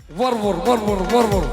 ورور ورور ورور.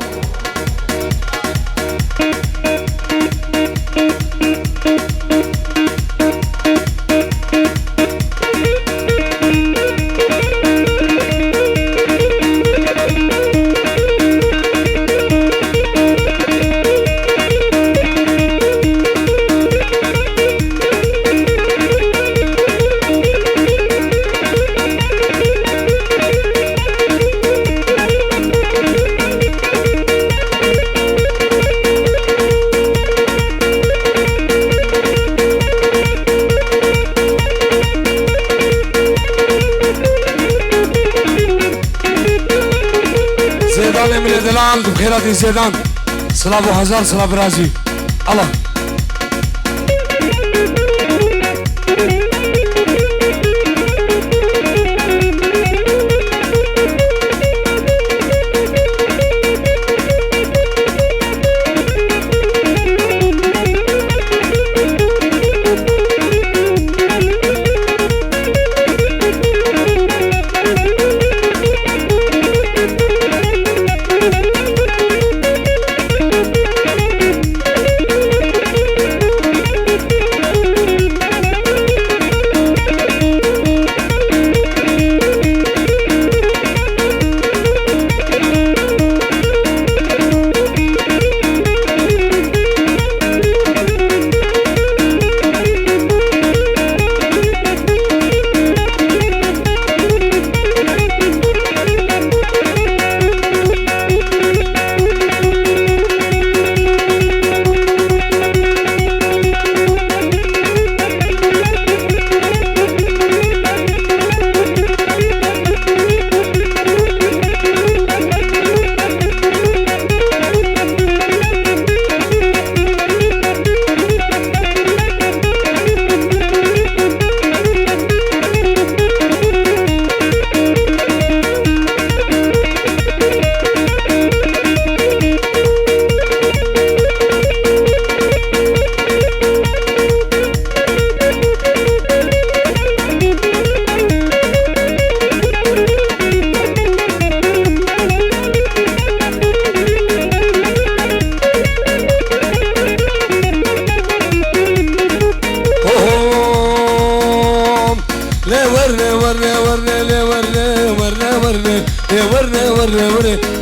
بخيرات زيدان صلاة ابو هزار صلاة برازي الله.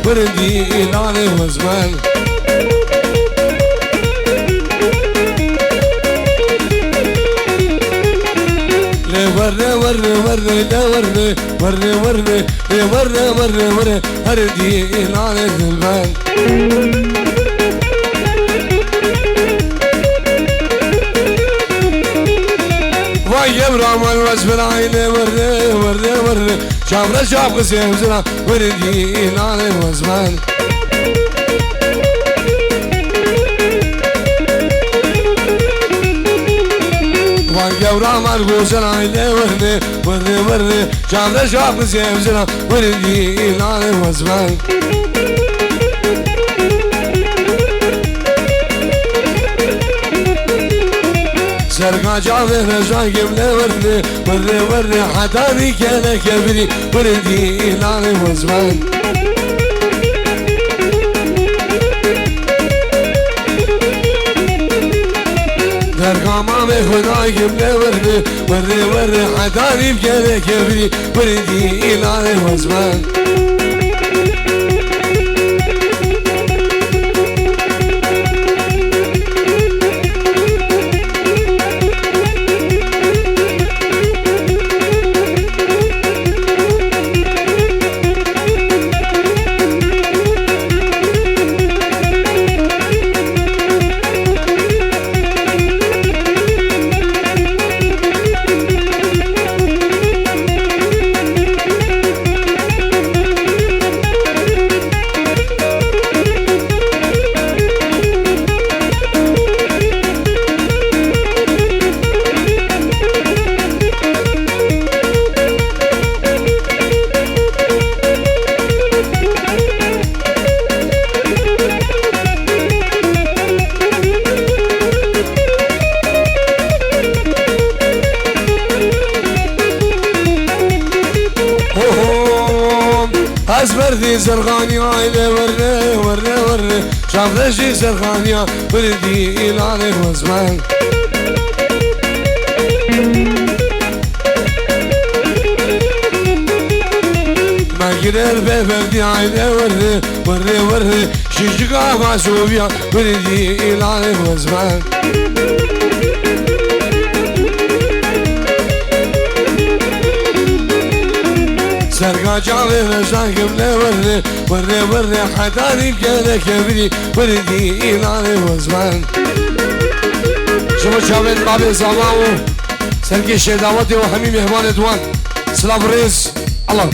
وردي نعلي وزمان ورنا ورنا ورنا لا ورنا ورنا ورنا ورنا ورنا ورنا هردي نعلي زمان ويا برام الوزن عيني ورنا ورنا ورنا شامرة شاب قسيم زنا وردي نعلي وزمان ويا برام الوزن عيني ورنا ورنا ورنا شامرة شاب قسيم زنا وردي نعلي وزمان سرقا جاوه رجاي قبل ورني ورني ورني حتاني كان كبري وردي نعلي وزمان سرقا مامي خداي قبل ورني ورني ورني حتاني كان كبري وردي نعلي وزمان زرغانيا إلى ورّي ورّي ورّي شافرشي زرغانيا وردي إلى وزمان ما قدر بفردي عيني ورّي ورّي ورّي شجقا ما سوبيا وردي إلى وزمان سرقا جاوي نشاكم ورّي ورّي ورّي حتى كذا كبري وردي إلى وزمان شما شاوين بابي زماو سرقي شداوتي وحمي مهمان دوان سلاف ريس الله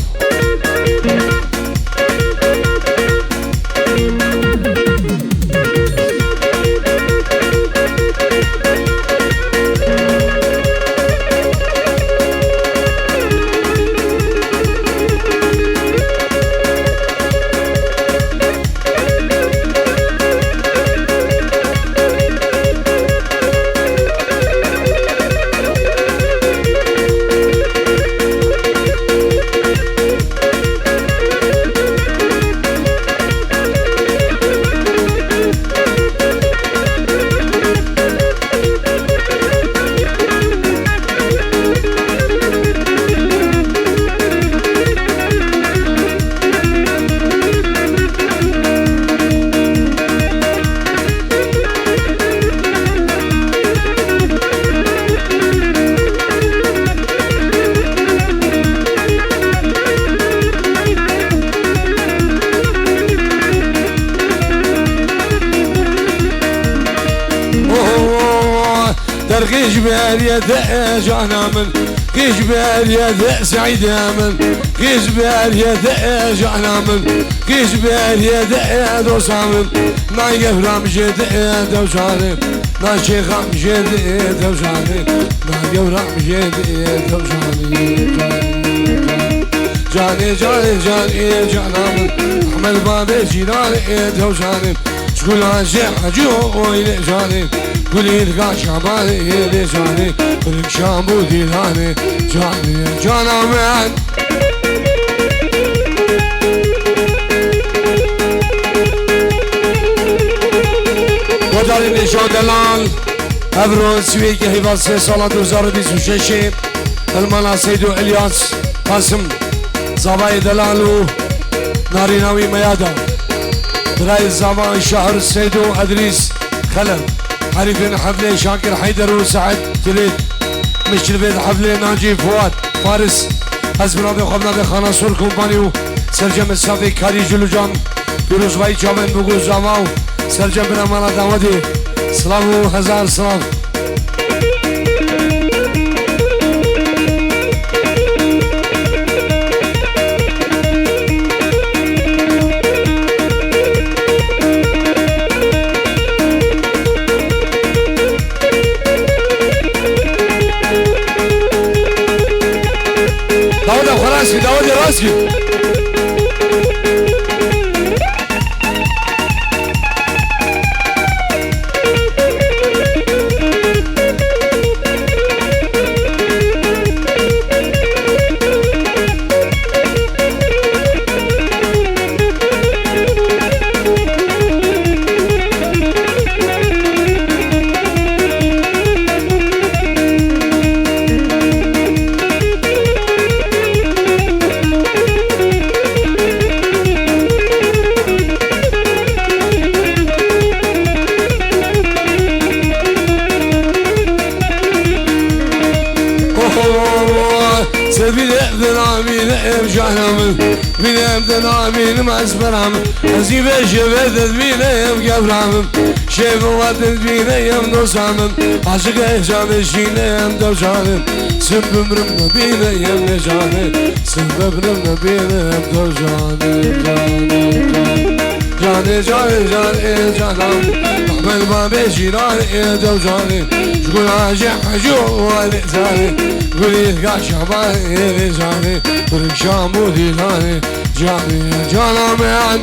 قيش باليد جانا من قيش باليد سعيد من قيش باليد جانا من قيش باليد دوسامن ما يفرم جد دوسانم ما شيخم جد دوسانم ما يفرم جد دوسانم جاني جاني جاني جانا من احمد بابي جيراني دوسانم شكون عجيب حجو ويلي جاني قولي لقا شعباني يلي جاني قولك شامبو ديلاني جاني جانا من وداري نشان دلال ابرو سويكي هيفال 3 سالة 2026 المانا سيدو الياس قاسم زباي دلالو ناريناوي ميادا براي الزمان شهر سيدو ادريس خلل حريفين حفلة شاكر حيدر وسعد تليد مشرفين حفلة ناجي فؤاد فارس حزبنا بخبنا بخانا سور كومبانيو سرجم الصافي كاري جلوجان بيروز باي جامن بگو زماو سرجم بنا مالا داودي سلامو هزار سلام راسي داودي راسي بنامين مسبرام أزيب شفت بينهم قبرام شفوات بينهم نصامم عشق إحسان الشينهم دوشانم سبب رمنا بينهم نشانم سبب رمنا بينهم دوشانم جاني جاني جاني جانم أحمد بابي شيراني دوشانم شكون عاجح حجوالي ثاني قولي لقا شعباني لساني قولك شامو ديلاني جاني جانا من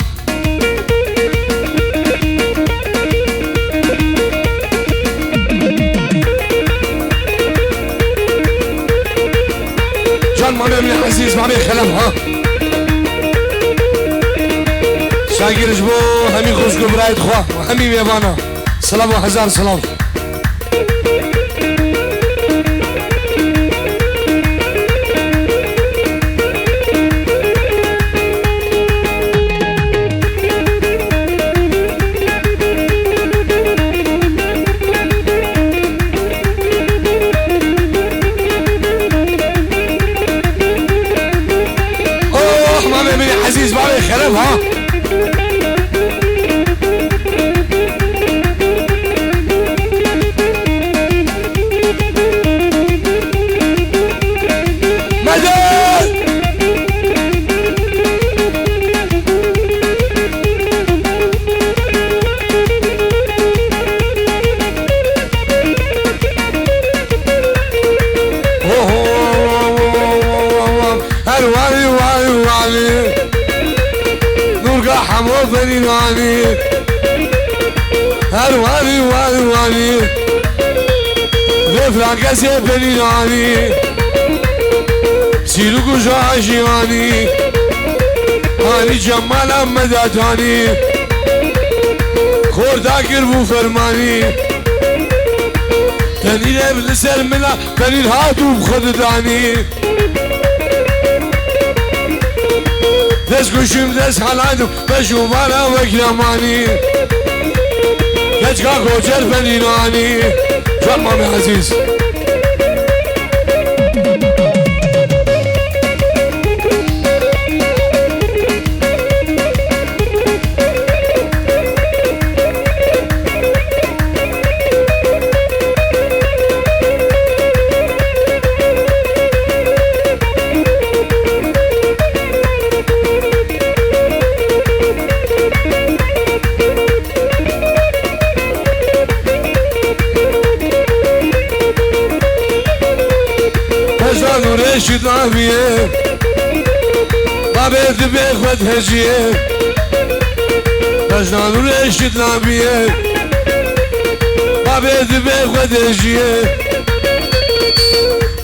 جان مامي من العزيز مامي خلفها ساگیرش بو همی خوشگو برایت خواه و همی میوانا سلام و هزار سلام عزيز بابي خرب ها مدد هروالي والي والي حمو فنيناني هرواني واني واني غفلان كسي فنيناني سيلوكو جاشياني هاني جمالا مداتاني خوردا كربو فرماني تنين بلسر ملا تنين هاتو بخدداني دست گوشیم دست حالایدم بشو بالا وکلمانی کچکا کوچر فنینانی جان مامی عزیز رشد عافية ما بيت بيخوت هجية مجنان رشد عافية ما بيت بيخوت هجية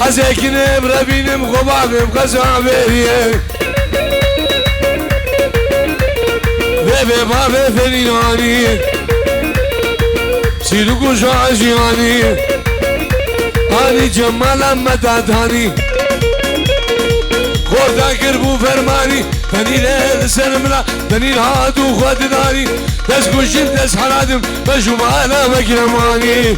أزيكني بربينم خبابم قزعبية بيبي بابي فنيناني سيلوكو شعجياني هاني جمالا مداداني خوردا كربو فرماني تنين سلمنا تنين هادو خودداني دس كوشين دس حرادم بشو معنا مكرماني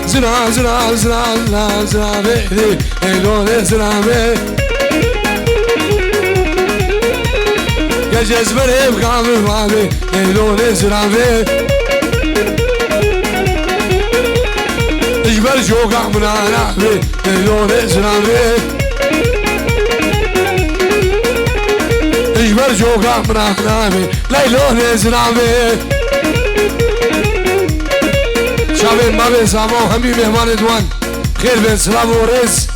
زرا زرا زرا زرا زرا بيدي ايلون زرا بيدي جزبره بقابل مامي ايلون زرا بيدي اجبر جوقع من عنابي ايلون زرا بيدي اجبر جوقع من عنابي ليلون زرا بيدي شابين ما بين سامو همي مهمان دوان خير بين سلام ورز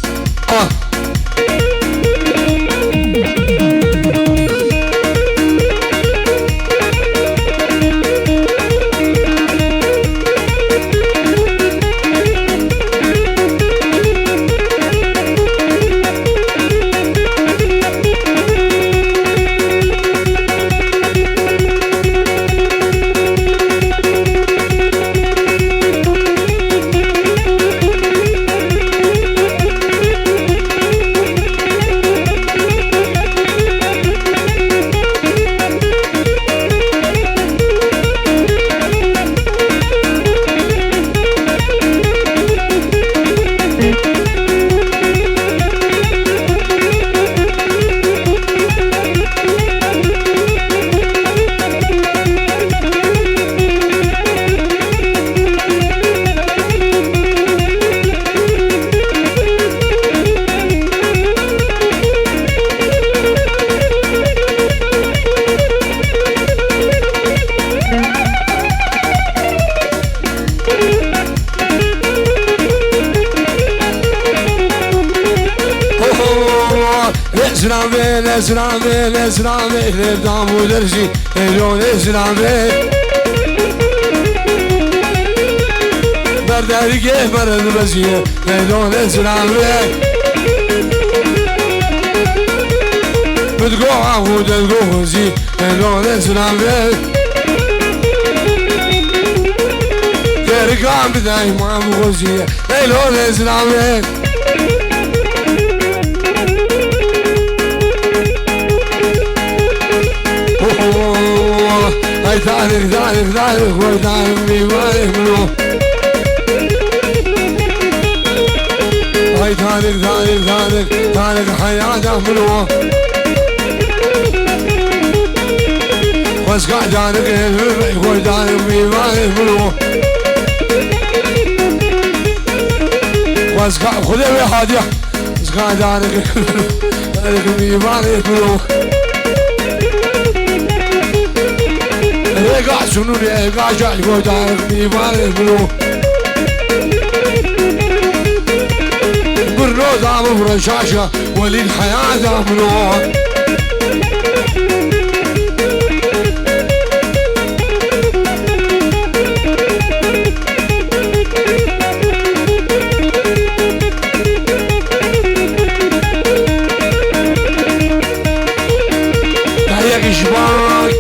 زنابه لزنابه لزنابه لردام و درجی ایلون زنابه برداری که برد بزیه ایلون زنابه بدگو عهو دلگو هزی ایلون زنابه درگام بدای ما بغزیه ایلون زنابه هاي تاريخ تاريخ تاريخ وتاريخ بيبارك منو هاي تاريخ تاريخ تاريخ تاريخ حياته منو واسقع تاريخ وتاريخ بيبارك منو واسقع خذها بحادية اسقع تاريخ تاريخ بيبارك منو رجع سنوني رجع جاي ودار بيبارك منو برنو دام برشاشة وليد حياته منو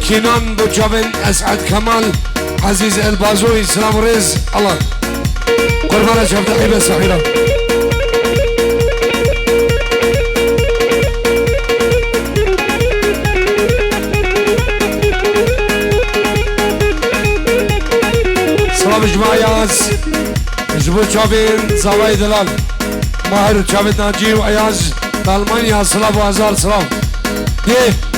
كنان بجابن أسعد كمال عزيز البازوي سلام ريز الله قربانا شاف تحيبة سحيرة سلام جماعة ياز جبو جابن زواي دلال ماهر جابن ناجي وعياز بالمانيا سلام وازار سلام ديه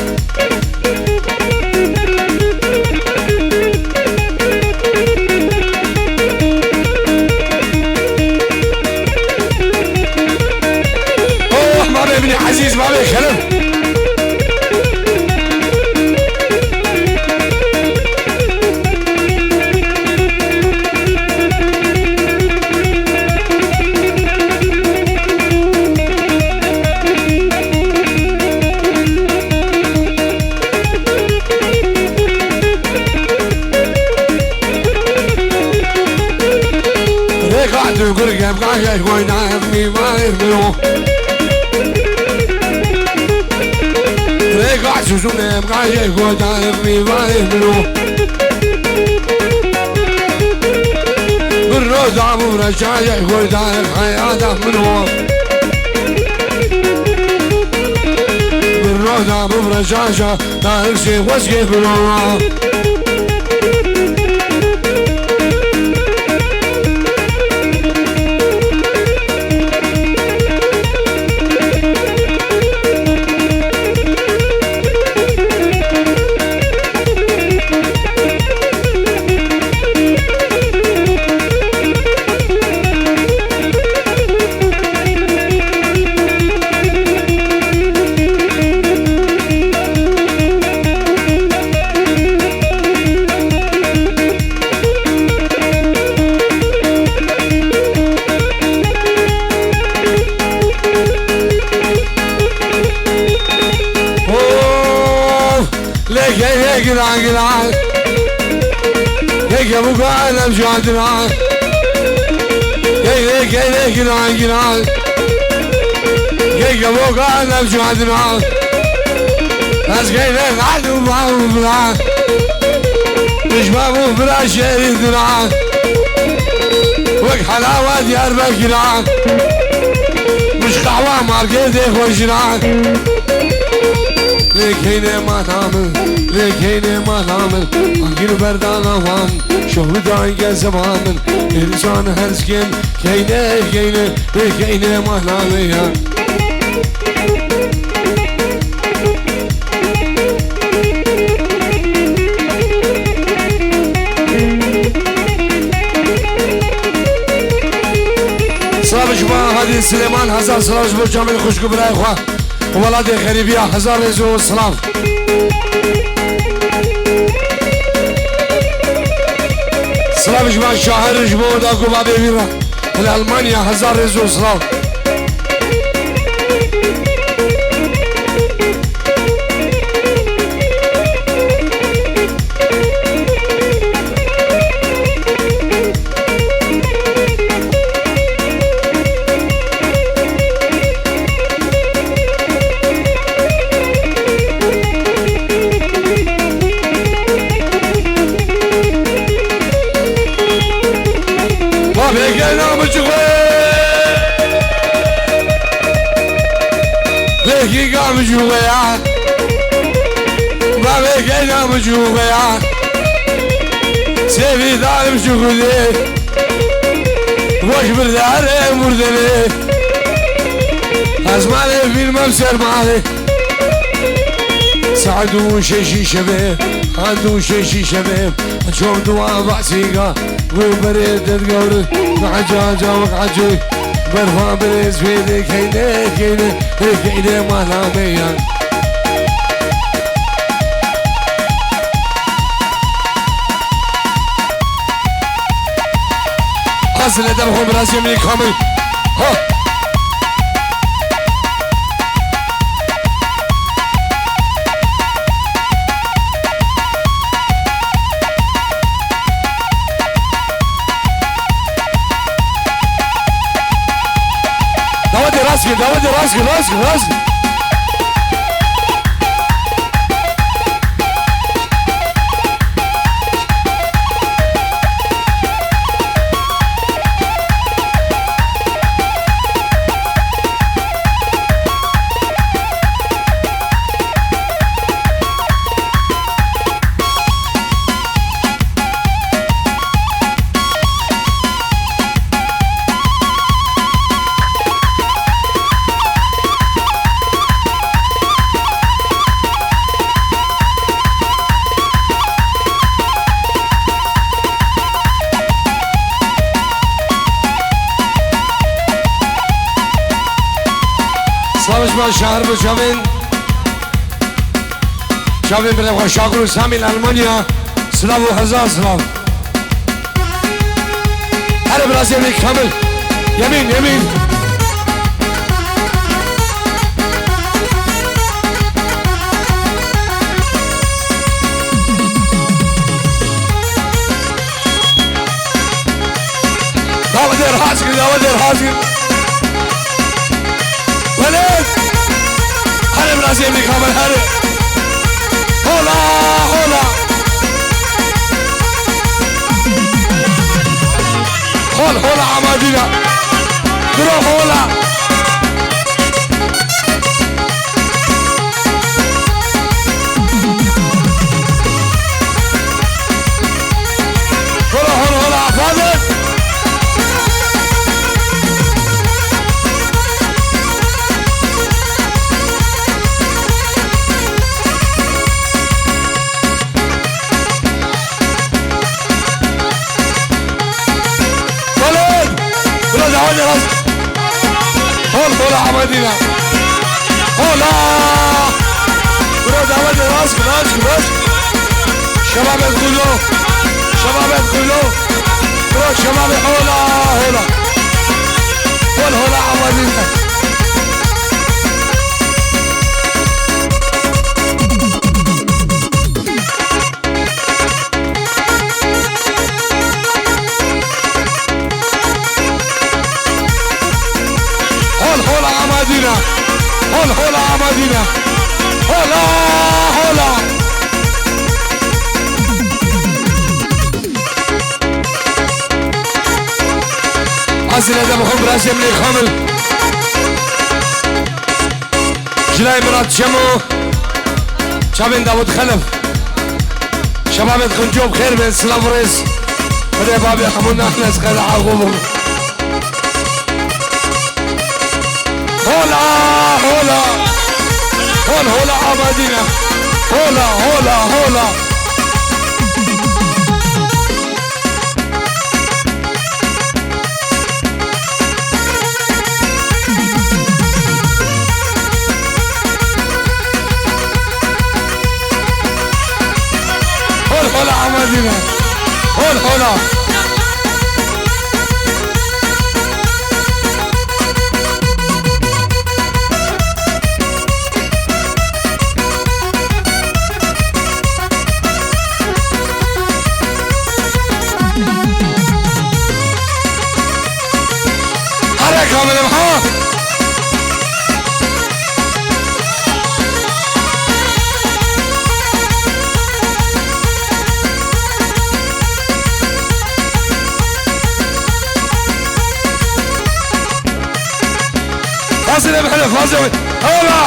ابن عزيز بابي خلف ريقعد وقرقة بقاشة كوينا ابني ما يفنو ريقع سوسوني بقاشة كوينا ابني ما يفنو بالروز عمو رشاشة كوينا حياته منو بالروز عمو رشاشة تاركسي وسكي منو قلعان قلعان هيك ابو قاعد جادنا هيك قلعان قلعان هيك ابو قاعد جادنا ناس قايل قعدوا معهم بلا مش بابو بلا شريدنا وك حلاوه ديار بكرا مش قهوه ماركت خوشنا لكيني ما نعمل لكيني ما نعمل أنجل بردان أوان شهر دايق زمان إنسان هرسكن كيني لكيني ما نعمل سلام جماعة هذه سليمان هزار سلام جماعة جامل خوشكو براي خواه وولاد غريبية هزار رزو سلام سلام جماعة شاهر جماعة داكو بابي بيرا الألمانيا هزار رزو سلام مجوغيا بابي كينا مجوغيا سيفي ظالم شغلي وش برداري مردني أزماني في الممسر مالي سعدو شيشي شباب عندو شيشي شباب أشوف دواء بعسيقة وبريد تقول معجاجة وقعجي برفع بريز فيدي كيني كيني كيني مهلا ميان أصل دمهم براسي من كامل ها داودي راسك شهر بشوين شوين بلغة شاكرو سامي لألمانيا سلاف وهزار سلاف هلا براسي يمين كامل يمين داودي راسك وليد هلا براسي يمين كامل هلا هولا هولا عمادينا درو هولا عفادك هولا عمادينا هولا برو داودي راسك شباب ادخلوا برو شباب هولا عمادينا هولا عمادينا هولا أصل هذا مخم براسي من الخمل جلاي مرات شمو شابين داود خلف شباب خنجوب خير من سلافريس بدي بابي حمونا احنا سقال عقوبهم هولا عمادينا هولا عمادينا هولا كامل محا فاصل بحلف هولا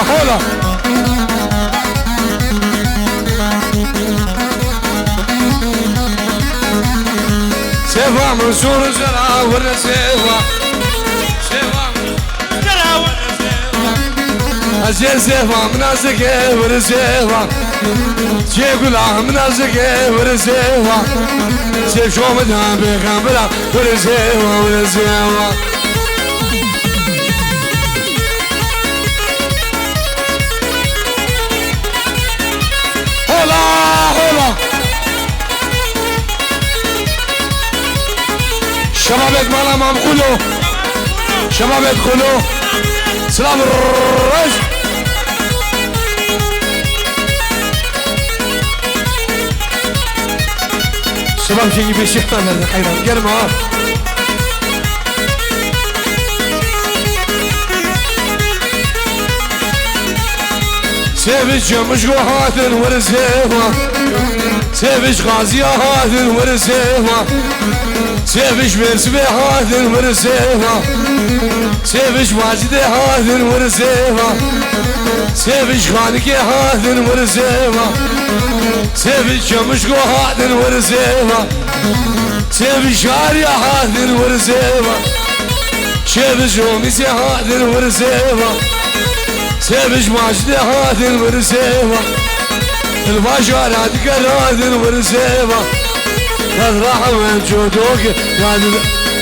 هلا سيفا منصور زرع ورا سيفا سيفا زرع ورا سيفا أزين سيفا منازك ورا سيفا شيقول منازك ورا سيفا سيف شو مدها بخبرة ورا سيفا ورا سيفا هلا هلا شباب ادمانا ما بقولوا شباب ادخلوا سلام الرجل شباب جيني بيشيخنا من حيران قرمها سيفش مش هاتن ورزيفا سيفش غازي هاتن ورزيفا سيفش بيرسبي هاتن ورزيفا سيفش واجد هاتن ورزيفا سيفش خانك هاتن ورزيفا سيفش مش هاتن ورزيفا سيفش شاري هاتن ورزيفا سيفش روميسي هاتن ورزيفا سيفش ماجد هاتن ورزيفا الباشا تقرأ ورزيفا تذرح من جودوك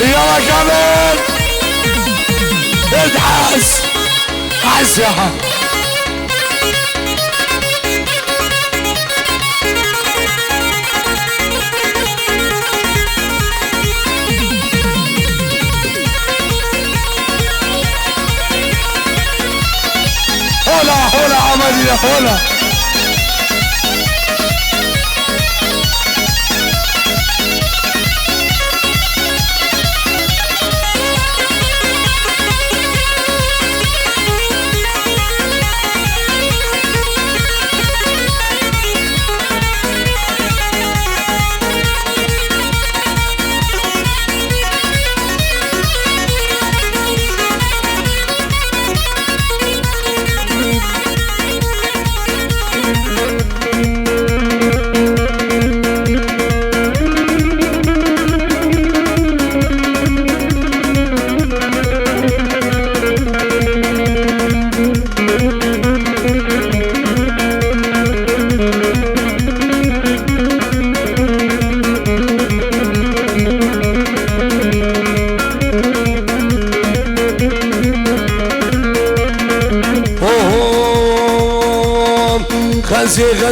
يلا كمان ادعس عالساحة هلا هلا عملي هلا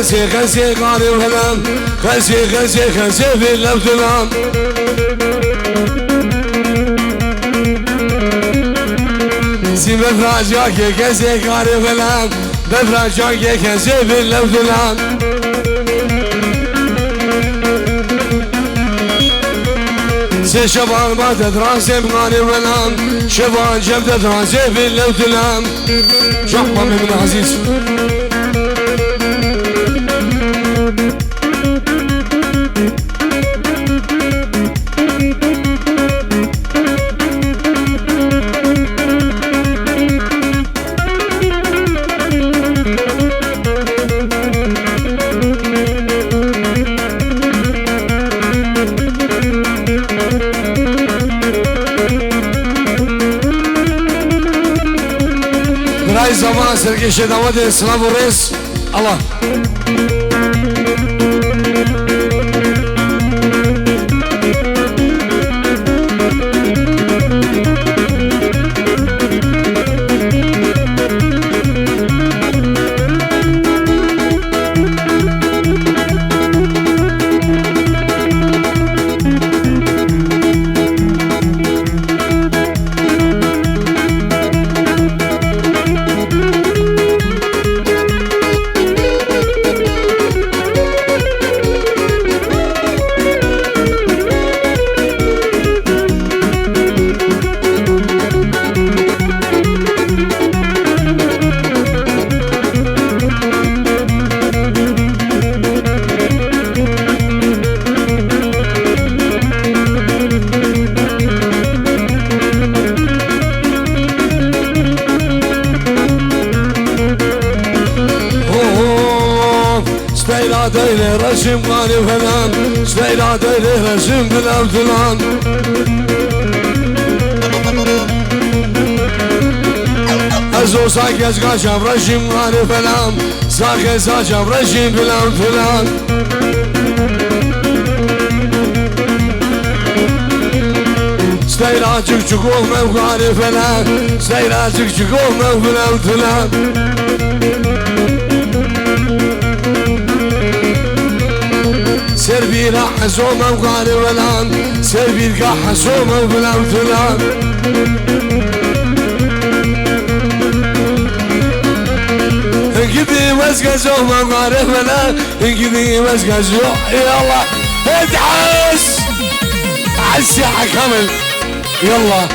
خسي خسي قاري وهلام خسي خسي خسي في الابتلام سي بفراجاك خسي قاري وهلام بفراجاك خسي في الابتلام سي شبان ما تدراسي بغاري وهلام شبان جب تدراسي في الابتلام شحمة من عزيز براي زمان سرقي شدوات السلام والرئيس الله رسم قاني فلان سليلا ديره رسم بلا فلان ازو ساكي ازقاشم رسم قاني فلان ساكي ازقاشم رسم بلا فلان سليلا تكتكوه موقاني فلان سليلا تكتكوه موقاني فلان سربي راح حسومه وقاري ولان سربي لقى حسومه وبلان فلان انقذي مسكة زومه وقاري ولان انقذي مسكة زوم يلا ادعس على الساحة كامل يلا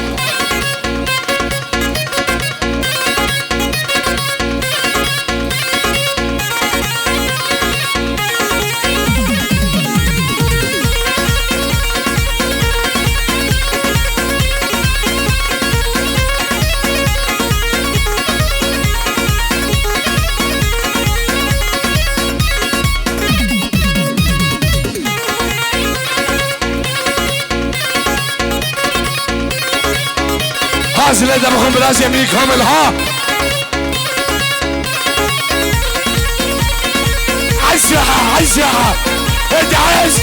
حاصل دمكم براس يمين كامل ها عالساحة عالساحة ادعس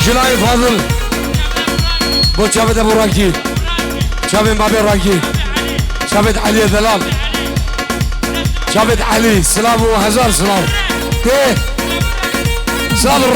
جلاي فاضل بو شافت ابو راكي شافت بابي راكي شافت علي ذلال شافت علي سلام وهزار سلام ايه صبر